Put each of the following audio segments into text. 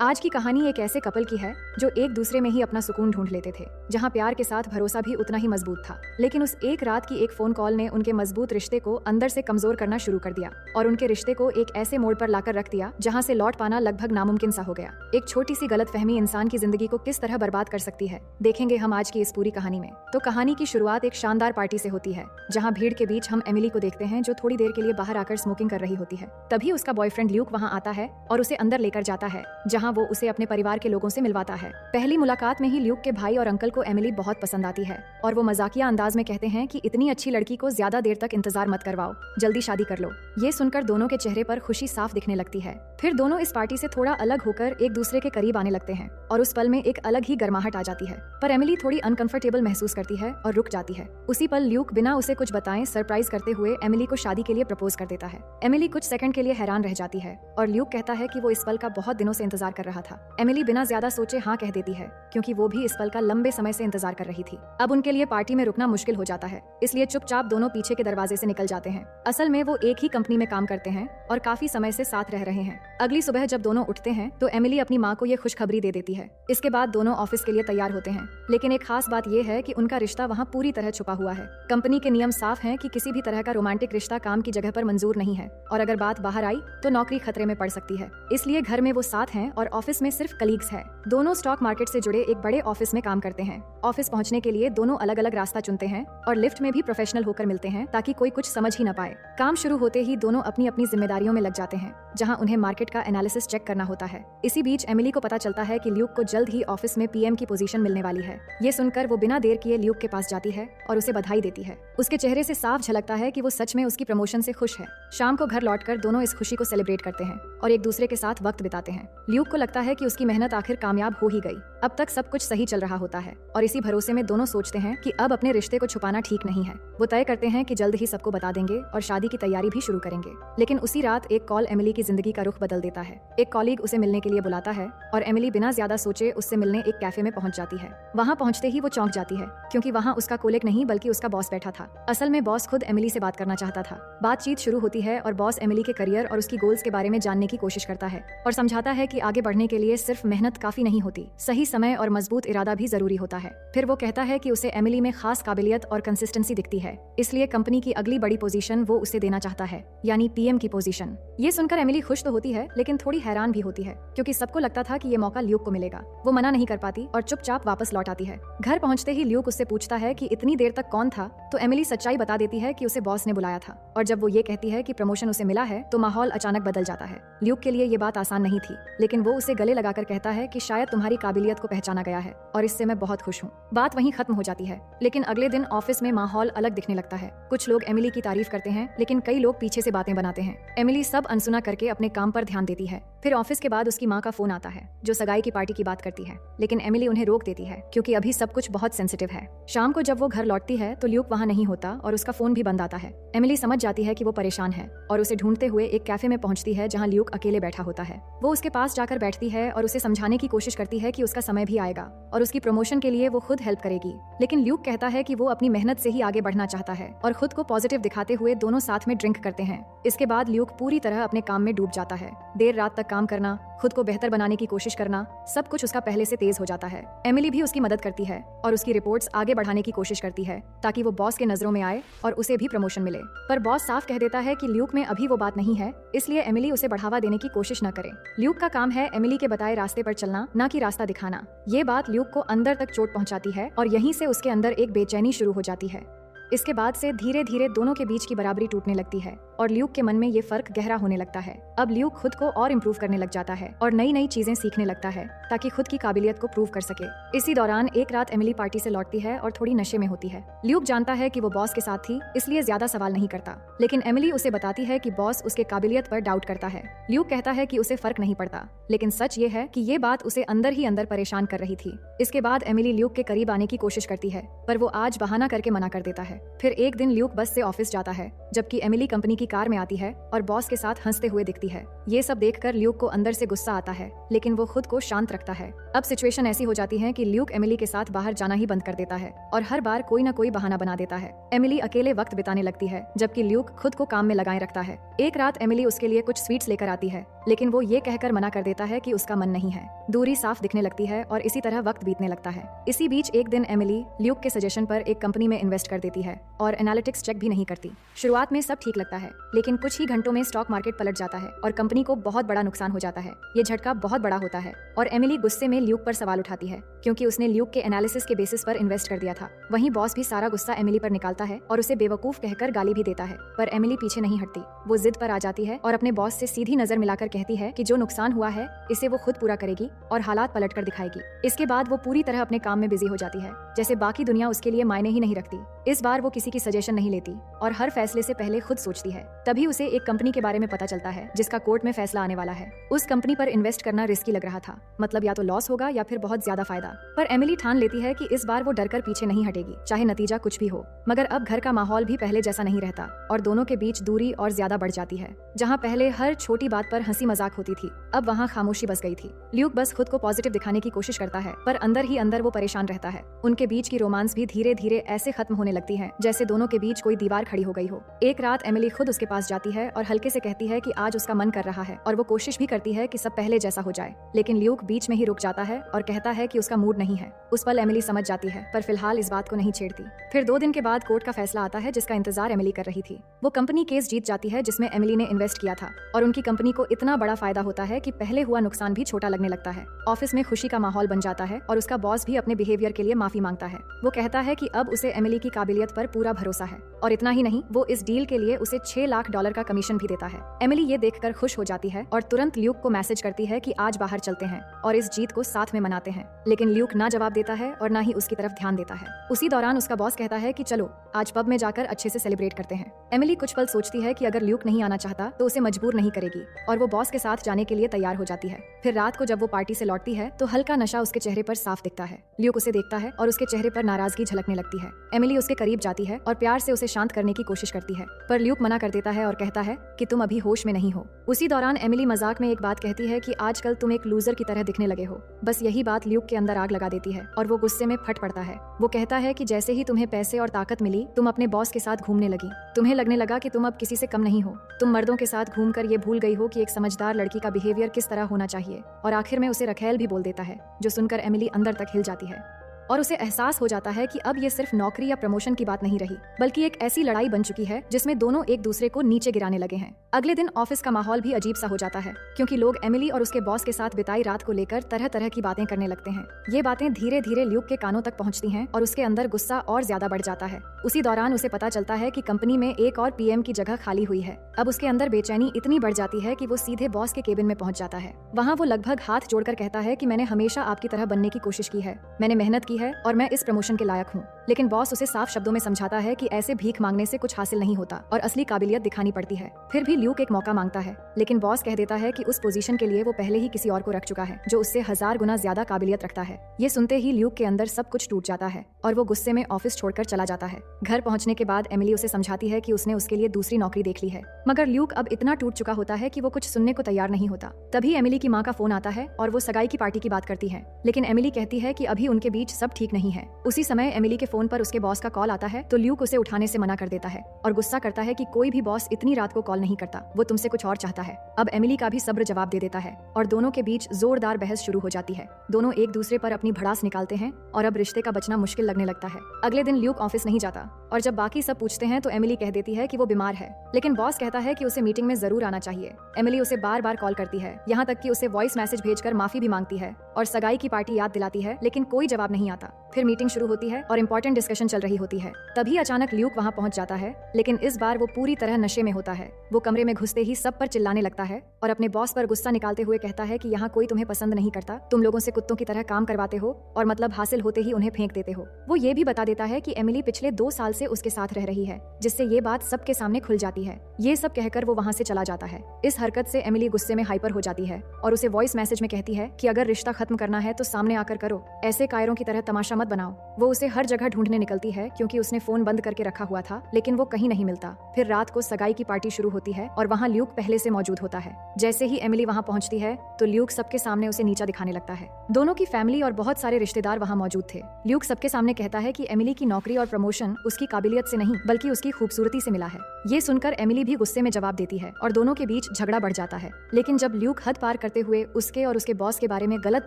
आज की कहानी एक ऐसे कपल की है जो एक दूसरे में ही अपना सुकून ढूंढ लेते थे, जहां प्यार के साथ भरोसा भी उतना ही मजबूत था। लेकिन उस एक रात की एक फोन कॉल ने उनके मजबूत रिश्ते को अंदर से कमजोर करना शुरू कर दिया और उनके रिश्ते को एक ऐसे मोड़ पर लाकर रख दिया जहां से लौट पाना लगभग नामुमकिन सा हो गया। एक छोटी सी गलतफहमी इंसान की जिंदगी को किस तरह बर्बाद कर सकती है, देखेंगे हम आज की इस पूरी कहानी में। तो कहानी की शुरुआत एक शानदार पार्टी से होती है, जहाँ भीड़ के बीच हम एमिली को देखते हैं जो थोड़ी देर के लिए बाहर आकर स्मोकिंग कर रही होती है। तभी उसका बॉयफ्रेंड ल्यूक वहाँ आता है और उसे अंदर लेकर जाता है, जहाँ वो उसे अपने परिवार के लोगों से मिलवाता है। पहली मुलाकात में ही ल्यूक के भाई और अंकल को एमिली बहुत पसंद आती है और वो मजाकिया अंदाज में कहते हैं कि इतनी अच्छी लड़की को ज्यादा देर तक इंतजार मत करवाओ, जल्दी शादी कर लो। ये सुनकर दोनों के चेहरे पर खुशी साफ दिखने लगती है। फिर दोनों इस पार्टी से थोड़ा अलग होकर एक दूसरे के करीब आने लगते हैं और उस पल में एक अलग ही गर्माहट आ जाती है। पर एमिली थोड़ी अनकंफर्टेबल महसूस करती है और रुक जाती है। उसी पल ल्यूक बिना उसे कुछ बताएं सरप्राइज करते हुए एमिली को शादी के लिए प्रपोज कर देता है। एमिली कुछ सेकंड के लिए हैरान रह जाती है और ल्यूक कहता है कि वो इस पल का बहुत दिनों से इंतजार कर रहा था। एमिली बिना ज्यादा सोचे हाँ कह देती है, क्योंकि वो भी इस पल का लंबे समय से इंतजार कर रही थी। अब उनके लिए पार्टी में रुकना मुश्किल हो जाता है, इसलिए चुपचाप दोनों पीछे के दरवाजे से निकल जाते हैं। असल में वो एक ही कंपनी में काम करते हैं और काफी समय से साथ रह रहे हैं। अगली सुबह जब दोनों उठते हैं तो एमिली अपनी माँ को ये खुशखबरी दे देती है। इसके बाद दोनों ऑफिस के लिए तैयार होते हैं, लेकिन एक खास बात ये है कि उनका रिश्ता वहाँ पूरी तरह छुपा हुआ है। कंपनी के नियम साफ हैं कि किसी भी तरह का रोमांटिक रिश्ता काम की जगह पर मंजूर नहीं है और अगर बात बाहर आई तो नौकरी खतरे में पड़ सकती है। इसलिए घर में वो साथ हैं और ऑफिस में सिर्फ कलीग्स है। दोनों स्टॉक मार्केट से जुड़े एक बड़े ऑफिस में काम करते हैं। ऑफिस पहुंचने के लिए दोनों अलग अलग रास्ता चुनते हैं और लिफ्ट में भी प्रोफेशनल होकर मिलते हैं ताकि कोई कुछ समझ ही न पाए। काम शुरू होते ही दोनों अपनी अपनी जिम्मेदारियों में लग जाते हैं, जहां उन्हें मार्केट का एनालिसिस चेक करना होता है। इसी बीच एमिली को पता चलता है कि ल्यूक को जल्द ही ऑफिस में पीएम की पोजीशन मिलने वाली है। ये सुनकर वो बिना देर किए ल्यूक के पास जाती है और उसे बधाई देती है। उसके चेहरे से साफ झलकता है कि वो सच में उसकी प्रमोशन से खुश है। शाम को घर लौटकर दोनों इस खुशी को सेलिब्रेट करते हैं और एक दूसरे के साथ वक्त बिताते हैं। ल्यूक को लगता है कि उसकी मेहनत आखिर कामयाब हो ही गई। अब तक सब कुछ सही चल रहा होता है और इसी भरोसे में दोनों सोचते हैं कि अब अपने रिश्ते को छुपाना ठीक नहीं है। वो तय करते हैं कि जल्द ही सबको बता देंगे और शादी की तैयारी भी शुरू करेंगे। लेकिन उसी रात एक कॉल एमिली की जिंदगी का रुख बदल देता है। एक कॉलीग उसे मिलने के लिए बुलाता है और एमिली बिना ज्यादा सोचे उससे मिलने एक कैफे में पहुंच जाती है। वहां पहुंचते ही वो चौंक जाती है, क्योंकि वहां उसका कोलिग नहीं बल्कि उसका बॉस बैठा था। असल में बॉस खुद एमिली से बात करना चाहता था। बातचीत शुरू होती है और बॉस एमिली के करियर और उसकी गोल्स के बारे में जानने की कोशिश करता है और समझाता है कि आगे बढ़ने के लिए सिर्फ मेहनत काफी नहीं होती, सही समय और मजबूत इरादा भी जरूरी होता है। फिर वो कहता है कि उसे एमिली में खास काबिलियत और कंसिस्टेंसी दिखती है, इसलिए कंपनी की अगली बड़ी पोजीशन वो उसे देना चाहता है, यानी पीएम की पोजीशन। ये सुनकर एमिली खुश तो होती है, लेकिन थोड़ी हैरान भी होती है, क्योंकि सबको लगता था कि ये मौका ल्यूक को मिलेगा। वो मना नहीं कर पाती और चुपचाप वापस लौट आती है। घर पहुंचते ही ल्यूक उससे पूछता है कि इतनी देर तक कौन था, तो एमिली सच्चाई बता देती है कि उसे बॉस ने बुलाया था। और जब वो ये कहती है कि प्रमोशन उसे मिला है तो माहौल अचानक बदल जाता है। ल्यूक के लिए ये बात आसान नहीं थी, लेकिन वो उसे गले लगाकर कहता है कि शायद तुम्हारी काबिलियत को पहचाना गया है और इससे मैं बहुत खुश हूँ। बात वहीं खत्म हो जाती है, लेकिन अगले दिन ऑफिस में माहौल अलग दिखने लगता है। कुछ लोग एमिली की तारीफ करते हैं, लेकिन कई लोग पीछे से बातें बनाते हैं। एमिली सब अनसुना करके अपने काम पर ध्यान देती है। फिर ऑफिस के बाद उसकी माँ का फोन आता है, जो सगाई की पार्टी की बात करती है, लेकिन एमिली उन्हें रोक देती है क्योंकि अभी सब कुछ बहुत सेंसिटिव है। शाम को जब वो घर लौटती है तो ल्यूक वहाँ नहीं होता और उसका फोन भी बंद आता है। एमिली समझ जाती है कि वो परेशान है और उसे ढूंढते हुए एक कैफे में पहुंचती है, जहाँ ल्यूक अकेले बैठा होता है। वो उसके पास जाकर बैठती है और उसे समझाने की कोशिश करती है कि उसका समय भी आएगा और उसकी प्रमोशन के लिए वो खुद हेल्प करेगी। लेकिन ल्यूक कहता है कि वो अपनी मेहनत से ही आगे बढ़ना चाहता है और खुद को पॉजिटिव दिखाते हुए दोनों साथ में ड्रिंक करते हैं। इसके बाद ल्यूक पूरी तरह अपने काम में डूब जाता है। देर रात तक काम करना, खुद को बेहतर बनाने की कोशिश करना, सब कुछ उसका पहले से तेज हो जाता है। एमिली भी उसकी मदद करती है और उसकी रिपोर्ट्स आगे बढ़ाने की कोशिश करती है ताकि वो बॉस के नजरों में आए और उसे भी प्रमोशन मिले। पर बॉस साफ कह देता है कि ल्यूक में अभी वो बात नहीं है, इसलिए एमिली उसे बढ़ावा देने की कोशिश न करे। ल्यूक का काम है एमिली के बताए रास्ते पर चलना, न कि रास्ता दिखाना। ये बात ल्यूक को अंदर तक चोट पहुंचाती है और यहीं से उसके अंदर एक बेचैनी शुरू हो जाती है। इसके बाद से धीरे धीरे दोनों के बीच की बराबरी टूटने लगती है और ल्यूक के मन में ये फर्क गहरा होने लगता है। अब ल्यूक खुद को और इम्प्रूव करने लग जाता है और नई नई चीजें सीखने लगता है ताकि खुद की काबिलियत को प्रूव कर सके। इसी दौरान एक रात एमिली पार्टी से लौटती है और थोड़ी नशे में होती है। ल्यूक जानता है कि वो बॉस के साथ थी, इसलिए ज्यादा सवाल नहीं करता, लेकिन एमिली उसे बताती है कि बॉस उसके काबिलियत पर डाउट करता है। ल्यूक कहता है कि उसे फर्क नहीं पड़ता, लेकिन सच ये है कि ये बात उसे अंदर ही अंदर परेशान कर रही थी। इसके बाद एमिली ल्यूक के करीब आने की कोशिश करती है, पर वो आज बहाना करके मना कर देता है। फिर एक दिन ल्यूक बस से ऑफिस जाता है, जबकि एमिली कंपनी की कार में आती है और बॉस के साथ हंसते हुए दिखती है। ये सब देखकर ल्यूक को अंदर से गुस्सा आता है, लेकिन वो खुद को शांत रखता है। अब सिचुएशन ऐसी हो जाती है कि ल्यूक एमिली के साथ बाहर जाना ही बंद कर देता है और हर बार कोई न कोई बहाना बना देता है। एमिली अकेले वक्त बिताने लगती है, जबकि ल्यूक खुद को काम में लगाए रखता है। एक रात एमिली उसके लिए कुछ स्वीट्स लेकर आती है, लेकिन वो ये कहकर मना कर देता है कि उसका मन नहीं है। दूरी साफ दिखने लगती है और इसी तरह वक्त बीतने लगता है। इसी बीच एक दिन एमिली ल्यूक के सजेशन पर एक कंपनी में इन्वेस्ट कर देती है और एनालिटिक्स चेक भी नहीं करती। शुरुआत में सब ठीक लगता है, लेकिन कुछ ही घंटों में स्टॉक मार्केट पलट जाता है और कंपनी को बहुत बड़ा नुकसान हो जाता है। ये झटका बहुत बड़ा होता है और एमिली गुस्से में ल्यूक पर सवाल उठाती है, क्योंकि उसने ल्यूक के एनालिसिस के बेसिस पर इन्वेस्ट कर दिया था। वहीं बॉस भी सारा गुस्सा एमिली पर निकालता है और उसे बेवकूफ कहकर गाली भी देता है, पर एमिली पीछे नहीं हटती। वो जिद पर आ जाती है और अपने बॉस से सीधी नजर मिलाकर कहती है कि जो नुकसान हुआ है इसे वो खुद पूरा करेगी और हालात पलट कर दिखाएगी। इसके बाद वो पूरी तरह अपने काम में बिजी हो जाती है, जैसे बाकी दुनिया उसके लिए मायने ही नहीं रखती। इस बार वो किसी की सजेशन नहीं लेती और हर फैसले से पहले खुद सोचती है। तभी उसे एक कंपनी के बारे में पता चलता है जिसका कोर्ट में फैसला आने वाला है। उस कंपनी पर इन्वेस्ट करना रिस्की लग रहा था, मतलब या तो लॉस होगा या फिर बहुत ज्यादा फायदा। पर एमिली ठान लेती है कि इस बार वो डरकर पीछे नहीं हटेगी, चाहे नतीजा कुछ भी हो। मगर अब घर का माहौल भी पहले जैसा नहीं रहता और दोनों के बीच दूरी और ज्यादा बढ़ जाती है। जहाँ पहले हर छोटी बात पर हंसी मजाक होती थी, अब वहाँ खामोशी बस गई थी। ल्यूक बस खुद को पॉजिटिव दिखाने की कोशिश करता है, पर अंदर ही अंदर वो परेशान रहता है। उनके बीच की रोमांस भी धीरे धीरे ऐसे खत्म होने लगती है जैसे दोनों के बीच कोई दीवार खड़ी हो गई हो। एक रात एमिली खुद उसके पास जाती है और हल्के से कहती है कि आज उसका मन कर रहा है और वो कोशिश भी करती है कि सब पहले जैसा हो जाए, लेकिन ल्यूक बीच में ही रुक जाता है और कहता है कि उसका मूड नहीं है। उस पल एमिली समझ जाती है, पर फिलहाल इस बात को नहीं छेड़ती। फिर 2 दिन के बाद कोर्ट का फैसला आता है जिसका इंतजार एमिली कर रही थी। वो कंपनी केस जीत जाती है जिसमें एमिली ने इन्वेस्ट किया था और उनकी कंपनी को इतना बड़ा फायदा होता है कि पहले हुआ नुकसान भी छोटा लगने लगता है। ऑफिस में खुशी का माहौल बन जाता है और उसका बॉस भी अपने बिहेवियर के लिए माफी मांगता है। वो कहता है कि अब उसे एमिली की काबिलियत पर पूरा भरोसा है और इतना ही नहीं, वो इस डील के लिए उसे $6 लाख का कमीशन भी देता है। एमिली ये देखकर खुश हो जाती है और तुरंत ल्यूक को मैसेज करती है कि आज बाहर चलते हैं और इस जीत को साथ में मनाते हैं, लेकिन ल्यूक ना जवाब देता है और ना ही उसकी तरफ ध्यान देता है। उसी दौरान उसका बॉस कहता है कि चलो आज पब में जाकर अच्छे से सेलिब्रेट करते हैं। एमिली कुछ पल सोचती है कि अगर ल्यूक नहीं आना चाहता तो उसे मजबूर नहीं करेगी और वो बॉस के साथ जाने के लिए तैयार हो जाती है। फिर रात को जब वो पार्टी से लौटती है तो हल्का नशा उसके चेहरे पर साफ दिखता है। ल्यूक उसे देखता है और उसके चेहरे पर नाराजगी झलकने लगती है। एमिली उसके करीब जाती है और प्यार से उसे शांत करने की कोशिश करती है, पर ल्यूक मना कर देता है और कहता है कि तुम अभी होश में नहीं हो। उसी दौरान एमिली मजाक में एक बात कहती है कि आजकल तुम एक लूजर की तरह दिखने लगे हो। बस यही बात ल्यूक के अंदर आग लगा देती है और वो गुस्से में फट पड़ता है। वो कहता है कि जैसे ही तुम्हें पैसे और ताकत मिली तुम अपने बॉस के साथ घूमने लगी। तुम्हें लगने लगा कि तुम अब किसी से कम नहीं हो। तुम मर्दों के साथ घूमकर ये भूल गई हो कि एक समझदार लड़की का बिहेवियर किस तरह होना चाहिए। और आखिर में उसे रखेल भी बोल देता है, जो सुनकर एमिली अंदर तक हिल जाती है और उसे एहसास हो जाता है कि अब ये सिर्फ नौकरी या प्रमोशन की बात नहीं रही, बल्कि एक ऐसी लड़ाई बन चुकी है जिसमें दोनों एक दूसरे को नीचे गिराने लगे हैं। अगले दिन ऑफिस का माहौल भी अजीब सा हो जाता है, क्योंकि लोग एमिली और उसके बॉस के साथ बिताई रात को लेकर तरह तरह की बातें करने लगते हैं। ये बातें धीरे धीरे ल्यूक के कानों तक पहुंचती हैं और उसके अंदर गुस्सा और ज्यादा बढ़ जाता है। उसी दौरान उसे पता चलता है कि कंपनी में एक और पीएम की जगह खाली हुई है। अब उसके अंदर बेचैनी इतनी बढ़ जाती है कि वो सीधे बॉस के केबिन में पहुंच जाता है। वहाँ वो लगभग हाथ जोड़कर कहता है कि मैंने हमेशा आपकी तरह बनने की कोशिश की है, मैंने मेहनत की है और मैं इस प्रमोशन के लायक हूँ। लेकिन बॉस उसे साफ शब्दों में समझाता है कि ऐसे भीख मांगने से कुछ हासिल नहीं होता और असली काबिलियत दिखानी पड़ती है। फिर भी ल्यूक एक मौका मांगता है, लेकिन बॉस कह देता है कि उस पोजीशन के लिए वो पहले ही किसी और को रख चुका है जो उससे 1000 गुना ज्यादा काबिलियत रखता है। ये सुनते ही ल्यूक के अंदर सब कुछ टूट जाता है और वो गुस्से में ऑफिस छोड़कर चला जाता है। घर पहुंचने के बाद एमिली उसे समझाती है कि उसने उसके लिए दूसरी नौकरी देख ली है, मगर ल्यूक अब इतना टूट चुका होता है कि वो कुछ सुनने को तैयार नहीं होता। तभी एमिली की माँ का फोन आता है और वो सगाई की पार्टी की बात करती है, लेकिन एमिली कहती है कि अभी उनके बीच सब ठीक नहीं है। उसी समय एमिली के फोन पर उसके बॉस का कॉल आता है तो ल्यूक उसे उठाने से मना कर देता है और गुस्सा करता है कि कोई भी बॉस इतनी रात को कॉल नहीं करता, वो तुमसे कुछ और चाहता है। अब एमिली का भी सब्र जवाब दे देता है और दोनों के बीच जोरदार बहस शुरू हो जाती है। दोनों एक दूसरे पर अपनी भड़ास निकालते हैं और अब रिश्ते का बचना मुश्किल लगने लगता है। अगले दिन ल्यूक ऑफिस नहीं जाता और जब बाकी सब पूछते हैं तो एमिली कह देती है कि वो बीमार है, लेकिन बॉस कहता है कि उसे मीटिंग में जरूर आना चाहिए। एमिली उसे बार बार कॉल करती है, यहाँ तक कि उसे वॉइस मैसेज भेजकर माफी भी मांगती है और सगाई की पार्टी याद दिलाती है, लेकिन कोई जवाब नहीं आता। फिर मीटिंग शुरू होती है और इंपॉर्टेंट डिस्कशन चल रही होती है। तभी अचानक ल्यूक वहाँ पहुँच जाता है, लेकिन इस बार वो पूरी तरह नशे में होता है। वो कमरे में घुसते ही सब पर चिल्लाने लगता है और अपने बॉस पर गुस्सा निकालते हुए कहता है कि यहाँ कोई तुम्हें पसंद नहीं करता, तुम लोगों से कुत्तों की तरह काम करवाते हो और मतलब हासिल होते ही उन्हें फेंक देते हो। वो ये भी बता देता है कि एमिली पिछले 2 साल से उसके साथ रह रही है, जिससे ये बात सबके सामने खुल जाती है। ये सब कहकर वो वहाँ से चला जाता है। इस हरकत से एमिली गुस्से में हाइपर हो जाती है और उसे वॉइस मैसेज में कहती है कि अगर रिश्ता खत्म करना है तो सामने आकर करो, ऐसे कायरों की तरह तमाशा मत बनाओ। वो उसे हर जगह ढूंढने निकलती है क्योंकि उसने फोन बंद करके रखा हुआ था, लेकिन वो कहीं नहीं मिलता। फिर रात को सगाई की पार्टी शुरू होती है और वहाँ ल्यूक पहले से मौजूद होता है। जैसे ही एमिली वहाँ पहुँचती है तो ल्यूक सबके सामने उसे नीचा दिखाने लगता है। दोनों की फैमिली और बहुत सारे रिश्तेदार वहाँ मौजूद थे। ल्यूक सबके सामने कहता है कि एमिली की नौकरी और प्रमोशन उसकी काबिलियत से नहीं बल्कि उसकी खूबसूरती से मिला है। ये सुनकर एमिली भी गुस्से में जवाब देती है और दोनों के बीच झगड़ा बढ़ जाता है। लेकिन जब ल्यूक हद पार करते हुए उसके और उसके बॉस के बारे में गलत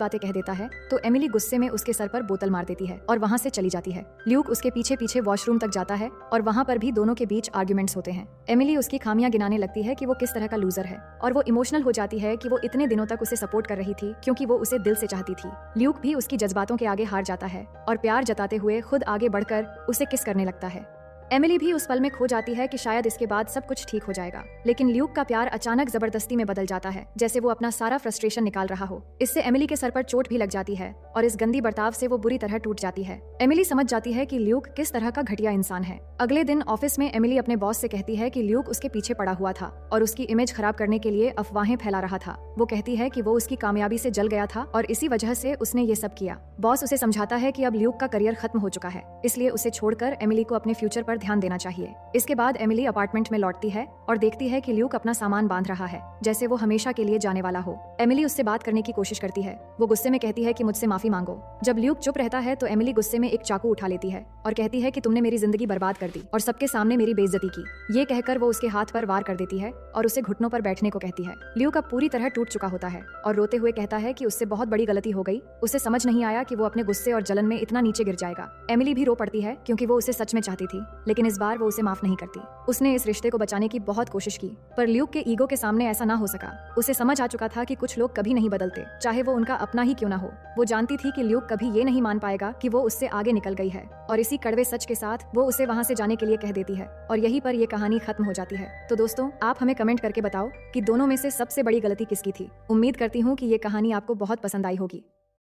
बातें कह देता है तो एमिली गुस्से में उसके सर पर बोतल मार देती है और वहाँ से चली जाती है। ल्यूक उसके पीछे पीछे वॉशरूम तक जाता है और वहाँ पर भी दोनों के बीच आर्ग्यूमेंट्स होते हैं। एमिली उसकी खामियां गिनाने लगती है कि वो किस तरह का लूजर है और वो इमोशनल हो जाती है कि वो इतने दिनों तक उसे सपोर्ट कर रही थी क्योंकि वो उसे दिल से चाहती थी। ल्यूक भी उसकी जज्बातों के आगे हार जाता है और प्यार जताते हुए खुद आगे बढ़कर उसे किस करने लगता है। एमिली भी उस पल में खो जाती है कि शायद इसके बाद सब कुछ ठीक हो जाएगा, लेकिन ल्यूक का प्यार अचानक जबरदस्ती में बदल जाता है, जैसे वो अपना सारा फ्रस्ट्रेशन निकाल रहा हो। इससे एमिली के सर पर चोट भी लग जाती है और इस गंदी बर्ताव से वो बुरी तरह टूट जाती है। एमिली समझ जाती है कि ल्यूक किस तरह का घटिया इंसान है। अगले दिन ऑफिस में एमिली अपने बॉस से कहती है कि ल्यूक उसके पीछे पड़ा हुआ था और उसकी इमेज खराब करने के लिए अफवाहें फैला रहा था। वो कहती है कि वो उसकी कामयाबी से जल गया था और इसी वजह से उसने ये सब किया। बॉस उसे समझाता है कि अब ल्यूक का करियर खत्म हो चुका है, इसलिए उसे छोड़कर एमिली को अपने फ्यूचर पर ध्यान देना चाहिए। इसके बाद एमिली अपार्टमेंट में लौटती है और देखती है कि ल्यूक अपना सामान बांध रहा है, जैसे वो हमेशा के लिए जाने वाला हो। एमिली उससे बात करने की कोशिश करती है। वो गुस्से में कहती है कि मुझसे माफी मांगो। जब ल्यूक चुप रहता है तो एमिली गुस्से में एक चाकू उठा लेती है और कहती है कि तुमने मेरी जिंदगी बर्बाद कर दी और सबके सामने मेरी बेइज्जती की। ये कहकर वो उसके हाथ पर वार कर देती है और उसे घुटनों पर बैठने को कहती है। ल्यूक अब पूरी तरह टूट चुका होता है और रोते हुए कहता है कि उससे बहुत बड़ी गलती हो गई। उसे समझ नहीं आया कि वो अपने गुस्से और जलन में इतना नीचे गिर जाएगा। एमिली भी रो पड़ती है क्योंकि वो उसे सच में चाहती थी, लेकिन इस बार वो उसे माफ नहीं करती। उसने इस रिश्ते को बचाने की बहुत कोशिश की, पर ल्यूक के ईगो के सामने ऐसा ना हो सका। उसे समझ आ चुका था कि कुछ लोग कभी नहीं बदलते, चाहे वो उनका अपना ही क्यों ना हो। वो जानती थी कि ल्यूक कभी ये नहीं मान पाएगा कि वो उससे आगे निकल गई है और इसी कड़वे सच के साथ वो उसे वहाँ से जाने के लिए कह देती है और यहीं पर ये कहानी खत्म हो जाती है। तो दोस्तों, आप हमें कमेंट करके बताओ कि दोनों में से सबसे बड़ी गलती किसकी थी। उम्मीद करती हूँ कि ये कहानी आपको बहुत पसंद आई होगी।